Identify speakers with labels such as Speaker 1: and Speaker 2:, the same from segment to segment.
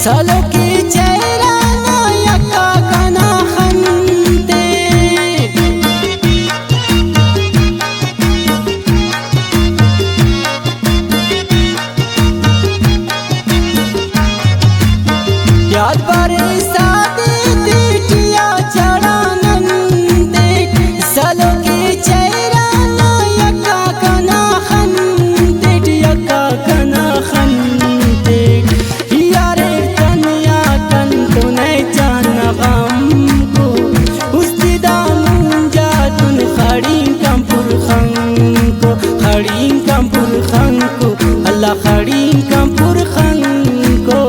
Speaker 1: सालों की चेहरा ना यका कना खंते याद बारे सादे दिटिया चढ़ा नंदे सालों की चेहरा ना यका कना खंते यका कना खंते यारे कन्या कन तो नहीं जाना गम को उस्तिदा मुंजा तुन खड़ी कंपुर खंको खड़ी कंपुर खंको अल्लाह खड़ी कंपुर खंको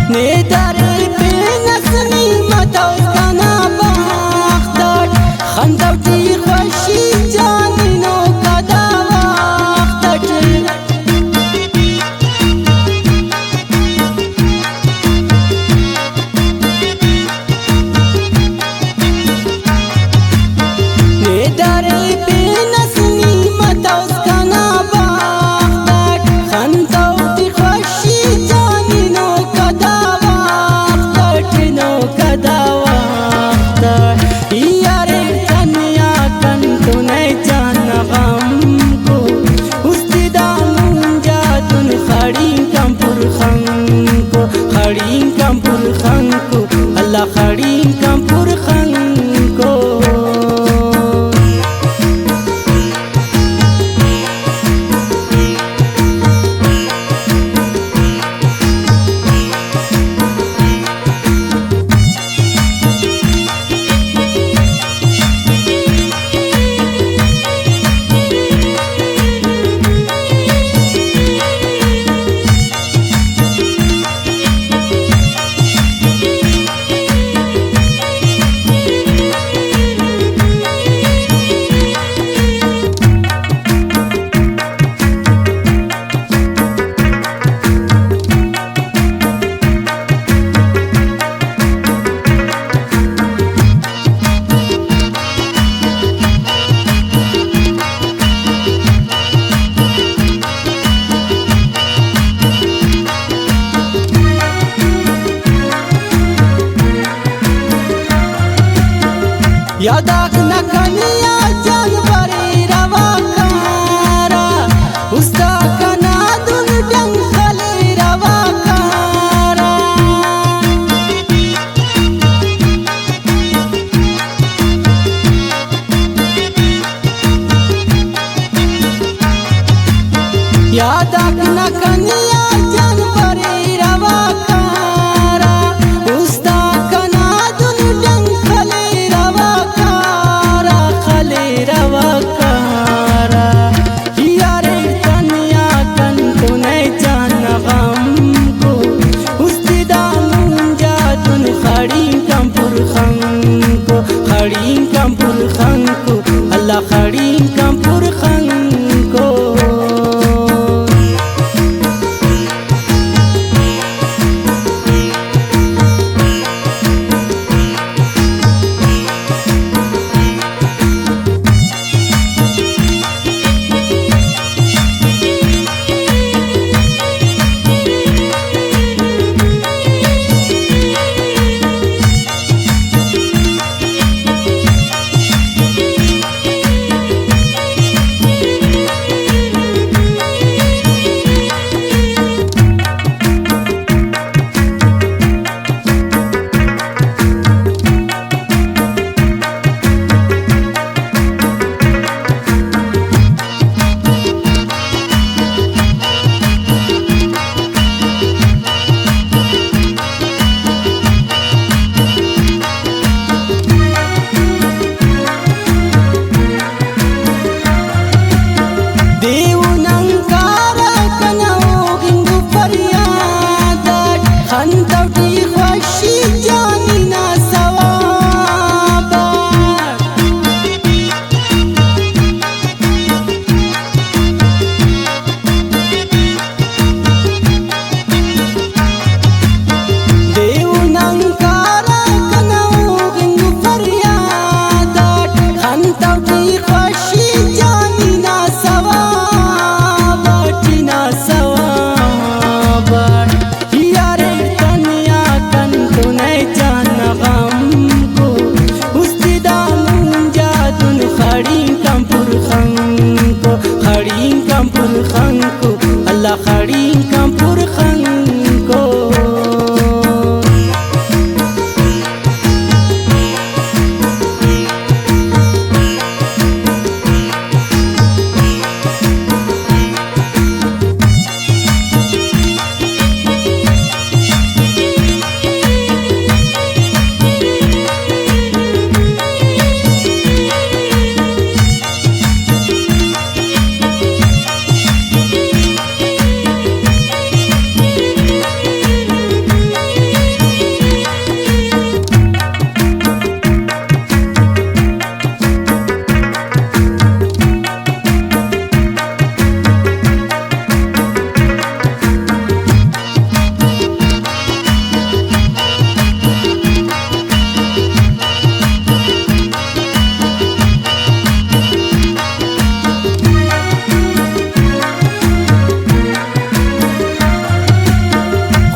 Speaker 1: نداري بنسمي متوقنا باختك خندوتي خوشي جاني نو كدا وقتك نداري بنسمي متوقنا باختك خندوتي خوشي جاني نو كدا यारे कन्या कन तो नहीं जाना गम को उस्तिदा मुंजा तुन खड़ी कंपुर खंको खड़ी कंपुर खंको अल्लाह खड़ी कंपुर खंको यादाक न कनिया जानवरी रवा कारा उस्ता कना दुन डंखले रवा कारा यादाक न कनिया जानवरी रवा कारा उस्ता कना दुन डंखले रवा कारा خنتوټي خوشي جاني ناسوا Allah kharin kampur khanko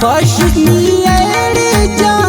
Speaker 1: خوش نیه جان